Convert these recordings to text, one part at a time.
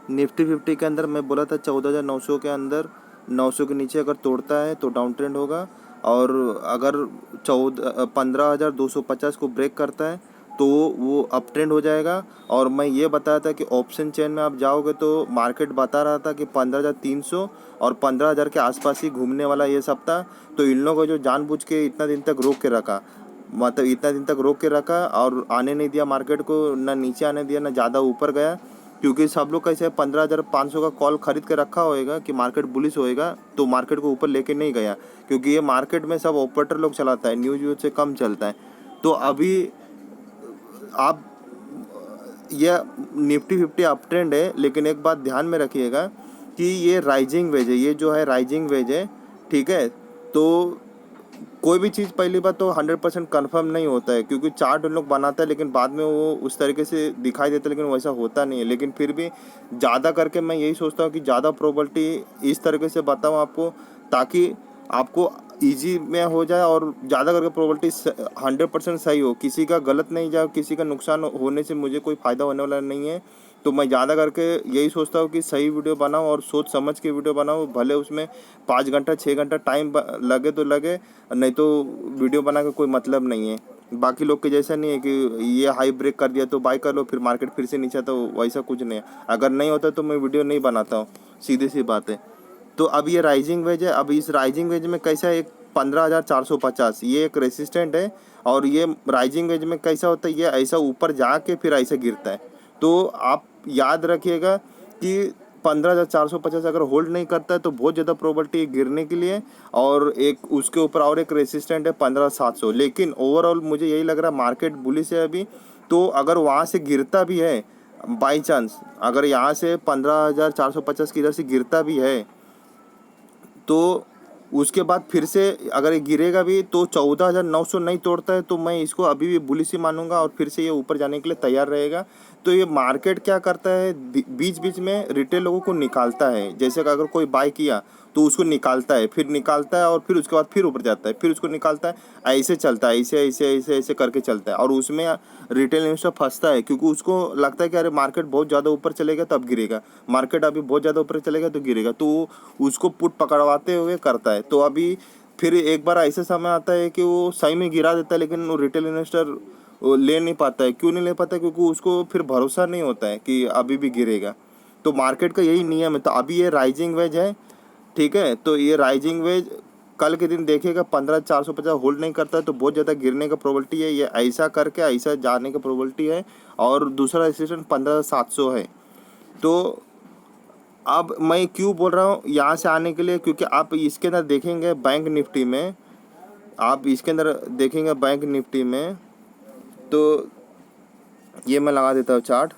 Nifty 50 के अंदर मैं बोला था 14,900 के अंदर 900 के नीचे अगर तोड़ता है तो डाउन ट्रेंड होगा, और अगर 15,250 को ब्रेक करता है तो वो अप ट्रेंड हो जाएगा। और मैं ये बताया था कि ऑप्शन चेन में आप जाओगे तो मार्केट बता रहा था कि 15,300 और 15,000 के आसपास ही घूमने वाला ये सप्ताह। तो इन लोगों को जो जानबूझ के इतना दिन तक रोक के रखा, मतलब इतना दिन तक रोक के रखा और आने नहीं दिया मार्केट को, ना नीचे आने दिया ना ज़्यादा ऊपर गया, क्योंकि सब लोग कैसे 15,500 का कॉल खरीद के रखा होएगा कि मार्केट बुलिश होएगा, तो मार्केट को ऊपर लेके नहीं गया, क्योंकि ये मार्केट में सब ऑपरेटर लोग चलाता है, न्यूज़ व्यूज से कम चलता है। तो अभी आप ये निफ्टी 50 अप ट्रेंड है, लेकिन एक बात ध्यान में रखिएगा कि ये राइजिंग वेज है, ये जो है राइजिंग वेज है, ठीक है। तो कोई भी चीज़ पहली बात तो 100% कन्फर्म नहीं होता है, क्योंकि चार्ट उन लोग बनाता है लेकिन बाद में वो उस तरीके से दिखाई देता है, लेकिन वैसा होता नहीं है। लेकिन फिर भी ज़्यादा करके मैं यही सोचता हूँ कि ज़्यादा प्रोबेबिलिटी इस तरीके से बताऊँ आपको, ताकि आपको इजी में हो जाए और ज़्यादा करके प्रोबेबिलिटी 100% सही हो, किसी का गलत नहीं जाए, किसी का नुकसान होने से मुझे कोई फ़ायदा होने वाला नहीं है। तो मैं ज़्यादा करके यही सोचता हूँ कि सही वीडियो बनाऊँ और सोच समझ के वीडियो बनाऊँ, भले उसमें 5 घंटा 6 घंटा टाइम लगे तो लगे, नहीं तो वीडियो बना के कोई मतलब नहीं है। बाकी लोग के जैसा नहीं है कि ये हाई ब्रेक कर दिया तो बाय कर लो, फिर मार्केट फिर से नीचे, तो वैसा कुछ नहीं है। अगर नहीं होता तो मैं वीडियो नहीं बनाता हूँ, सीधी सी बात है। तो अब ये राइजिंग वेज है, अब इस राइजिंग वेज में कैसा है, एक 15,450 ये एक रेसिस्टेंट है, और ये राइजिंग वेज में कैसा होता है, ये ऐसा ऊपर जाके फिर ऐसा गिरता है। तो आप याद रखिएगा कि 15,450 अगर होल्ड नहीं करता है तो बहुत ज़्यादा प्रोबेबिलिटी है गिरने के लिए, और एक उसके ऊपर और एक रेसिस्टेंट है 15,700। लेकिन ओवरऑल मुझे यही लग रहा है मार्केट बुलिश है अभी। तो अगर वहाँ से गिरता भी है बाई चांस, अगर यहाँ से 15,450 की इधर से गिरता भी है, तो उसके बाद फिर से अगर ये गिरेगा भी तो 14,900 नहीं तोड़ता है तो मैं इसको अभी भी बुलिश ही मानूंगा, और फिर से ये ऊपर जाने के लिए तैयार रहेगा। तो ये मार्केट क्या करता है, बीच बीच में रिटेल लोगों को निकालता है, जैसे कि अगर कोई बाय किया तो उसको निकालता है, फिर निकालता है और फिर उसके बाद फिर ऊपर जाता है, फिर उसको निकालता है, ऐसे चलता है, ऐसे ऐसे ऐसे ऐसे करके चलता है। और उसमें रिटेल इन्वेस्टर फंसता है, क्योंकि उसको लगता है कि अरे मार्केट बहुत ज़्यादा ऊपर चलेगा तब गिरेगा, मार्केट अभी बहुत ज़्यादा ऊपर चलेगा तो गिरेगा, तो वो उसको पुट पकड़वाते हुए करता है। तो अभी फिर एक बार ऐसे समय आता है कि वो सही में गिरा देता है, लेकिन वो रिटेल इन्वेस्टर वो ले नहीं पाता है। क्यों नहीं ले पाता है? क्योंकि उसको फिर भरोसा नहीं होता है कि अभी भी गिरेगा। तो मार्केट का यही नियम है। तो अभी ये राइजिंग वेज है, ठीक है। तो ये राइजिंग वेज कल के दिन देखेगा 15,450 होल्ड नहीं करता है तो बहुत ज़्यादा गिरने का प्रोबेबिलिटी है, ये ऐसा करके ऐसा जाने का प्रोबेबिलिटी है। और दूसरा रेजिस्टेंस 15,700 है। तो अब मैं क्यों बोल रहा हूँ यहाँ से आने के लिए, क्योंकि आप इसके अंदर देखेंगे बैंक निफ्टी में, आप इसके अंदर देखेंगे बैंक निफ्टी में, तो ये मैं लगा देता हूँ चार्ट।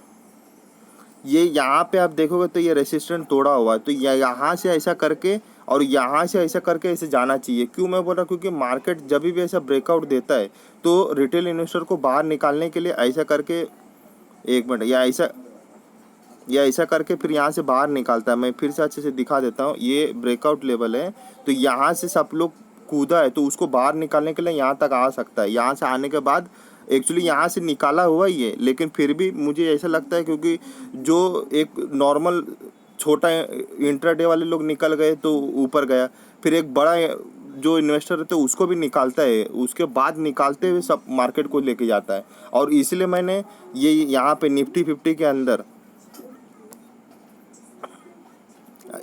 ये यहाँ पे आप देखोगे तो ये रेसिस्टेंस तोड़ा हुआ है, तो यहाँ से ऐसा करके और यहाँ से ऐसा करके ऐसे जाना चाहिए। क्यों मैं बोल रहा हूँ, क्योंकि मार्केट जब भी ऐसा ब्रेकआउट देता है तो रिटेल इन्वेस्टर को बाहर निकालने के लिए ऐसा करके, एक मिनट, या ऐसा करके फिर यहाँ से बाहर निकालता है। मैं फिर से अच्छे से दिखा देता हूँ, ये ब्रेकआउट लेवल है, तो यहाँ से सब लोग कूदा है तो उसको बाहर निकालने के लिए यहाँ तक आ सकता है। यहाँ से आने के बाद एक्चुअली यहाँ से निकाला हुआ ही है, लेकिन फिर भी मुझे ऐसा लगता है क्योंकि जो एक नॉर्मल छोटा इंट्राडे वाले लोग निकल गए तो ऊपर गया, फिर एक बड़ा जो इन्वेस्टर रहता है उसको भी निकालता है, उसके बाद निकालते हुए सब मार्केट को लेके जाता है। और इसलिए मैंने ये यहाँ पे निफ्टी 50 के अंदर,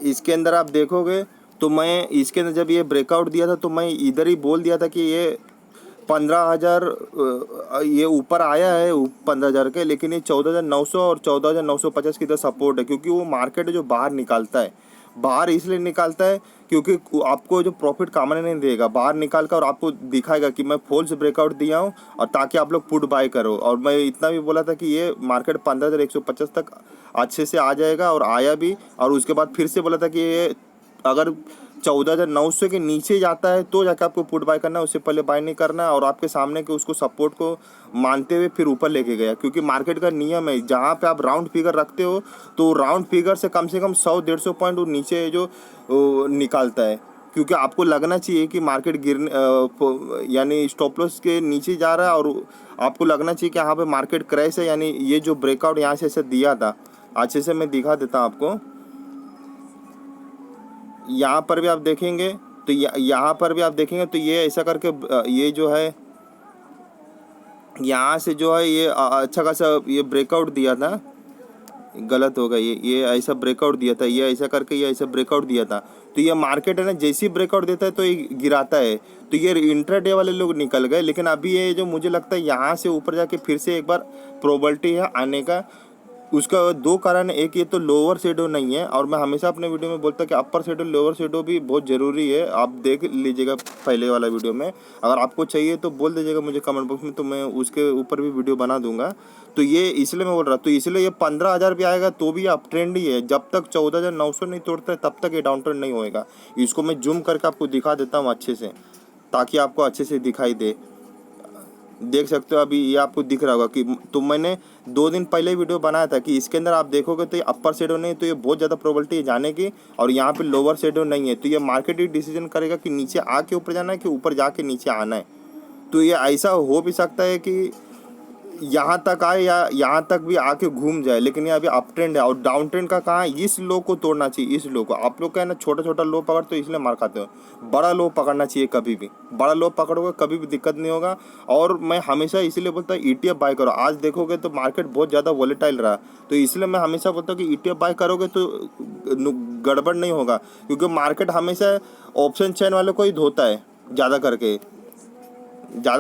इसके अंदर आप देखोगे तो मैं इसके अंदर जब ये ब्रेकआउट दिया था तो मैं इधर ही बोल दिया था कि ये 15,000 ये ऊपर आया है 15,000 के, लेकिन ये 14,900 और 14,950 की तरह सपोर्ट है। क्योंकि वो मार्केट जो बाहर निकालता है, बाहर इसलिए निकालता है क्योंकि आपको जो प्रॉफिट कमाने नहीं देगा, बाहर निकाल कर और आपको दिखाएगा कि मैं फॉल्स ब्रेकआउट दिया हूँ, और ताकि आप लोग पुट बाय करो। और मैं इतना भी बोला था कि ये मार्केट 15,150 तक अच्छे से आ जाएगा, और आया भी। और उसके बाद फिर से बोला था कि ये अगर 14,900 के नीचे जाता है तो जाकर आपको पुट बाय करना है, उससे पहले बाय नहीं करना है। और आपके सामने के उसको सपोर्ट को मानते हुए फिर ऊपर लेके गया, क्योंकि मार्केट का नियम है जहाँ पे आप राउंड फिगर रखते हो तो राउंड फिगर से कम 100-150 पॉइंट वो नीचे जो निकालता है। क्योंकि आपको लगना चाहिए कि मार्केट यानी स्टॉप लॉस के नीचे जा रहा है, और आपको लगना चाहिए कि यहाँ पे मार्केट क्रैश है, यानी ये जो ब्रेकआउट यहाँ से ऐसे दिया था अच्छे से मैं दिखा देता हूँ आपको। यहाँ पर भी आप देखेंगे तो यहाँ पर भी आप देखेंगे तो ये ऐसा करके ये जो है यहाँ से जो है ये अच्छा खासा ये ब्रेकआउट दिया था। गलत होगा, ये ऐसा ब्रेकआउट दिया था, ये ऐसा करके ये ऐसा ब्रेकआउट दिया था। तो ये मार्केट है ना, जैसे ही ब्रेकआउट देता है तो ये गिराता है। तो ये इंट्राडे वाले लोग निकल गए, लेकिन अभी ये जो मुझे लगता है यहाँ से ऊपर जाके फिर से एक बार प्रोबेबिलिटी है आने का। उसका दो कारण है, एक ये तो लोअर शेडो नहीं है, और मैं हमेशा अपने वीडियो में बोलता कि अपर शेडो लोअर शेडो भी बहुत ज़रूरी है। आप देख लीजिएगा पहले वाला वीडियो में, अगर आपको चाहिए तो बोल दीजिएगा मुझे कमेंट बॉक्स में, तो मैं उसके ऊपर भी वीडियो बना दूंगा। तो ये इसलिए मैं बोल रहा, तो इसलिए ये 15,000 भी आएगा तो भी अप ट्रेंड ही है। जब तक 14,900 नहीं तोड़ता है तब तक ये डाउन ट्रेंड नहीं होएगा। इसको मैं जूम करके आपको दिखा देता हूँ अच्छे से, ताकि आपको अच्छे से दिखाई दे। देख सकते हो अभी ये आपको दिख रहा होगा कि तो मैंने 2 दिन पहले वीडियो बनाया था कि इसके अंदर आप देखोगे तो ये अपर शेडो नहीं, तो ये बहुत ज़्यादा प्रोबेबिलिटी है जाने की, और यहाँ पे लोअर शेडो नहीं है। तो ये मार्केट ही डिसीजन करेगा कि नीचे आके ऊपर जाना है कि ऊपर जाके नीचे आना है। तो ये ऐसा हो भी सकता है कि यहाँ तक आए या यहाँ तक भी आके घूम जाए, लेकिन ये अभी अप ट्रेंड है। और डाउन ट्रेंड का कहाँ है, इस लो को तोड़ना चाहिए। इस लो को आप लोग का है ना, छोटा छोटा लो पकड़ तो इसलिए मार खाते हो, बड़ा लो पकड़ना चाहिए। कभी भी बड़ा लो पकड़ोगे कभी भी दिक्कत नहीं होगा। और मैं हमेशा इसीलिए बोलता हूँ ETF बाय करो। आज देखोगे तो मार्केट बहुत ज़्यादा वॉलेटाइल रहा, तो इसलिए मैं हमेशा बोलता हूँ कि ETF बाय करोगे तो गड़बड़ नहीं होगा, क्योंकि मार्केट हमेशा ऑप्शन चेन वालों को ही धोता है, ज़्यादा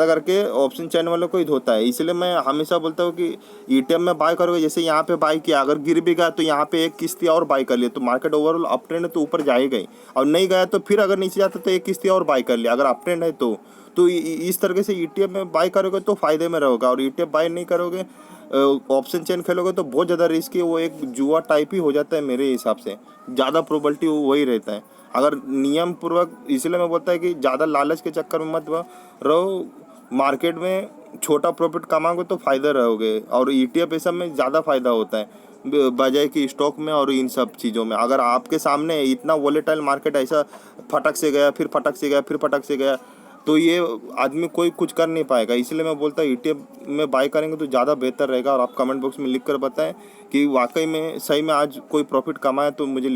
करके ऑप्शन चैन वालों को ही धोता है। इसलिए मैं हमेशा बोलता हूँ कि ETF में बाय करोगे, जैसे यहाँ पे बाय किया, अगर गिर भी गया तो यहाँ पे एक किस्ती और बाय कर लिया, तो मार्केट ओवरऑल अप ट्रेंड है तो ऊपर जाएगा ही। और नहीं गया तो फिर अगर नीचे जाता तो एक किस्ती और बाय कर लिया, अगर अप ट्रेंड है तो इस तरीके से ETF में बाय करोगे तो फ़ायदे में रहोगे। और ETF बाय नहीं करोगे, ऑप्शन चेन खेलोगे तो बहुत ज़्यादा रिस्क है, वो एक जुआ टाइप ही हो जाता है मेरे हिसाब से। ज़्यादा प्रोबेबिलिटी वही रहता है। अगर नियम पूर्वक, इसलिए मैं बोलता है कि ज़्यादा लालच के चक्कर में मत रहो। मार्केट में छोटा प्रॉफिट कमाओगे तो फ़ायदा रहोगे, और ETF ये सब में ज़्यादा फ़ायदा होता है बजाय कि स्टॉक में और इन सब चीज़ों में। अगर आपके सामने इतना वोलेटाइल मार्केट ऐसा फटक से गया, फिर फटक से गया, फिर फटक से गया, तो ये आदमी कोई कुछ कर नहीं पाएगा। इसलिए मैं बोलता हूँ ETF में बाय करेंगे तो ज़्यादा बेहतर रहेगा। और आप कमेंट बॉक्स में लिख कर बताएं कि वाकई में सही में आज कोई प्रॉफिट कमाया, तो मुझे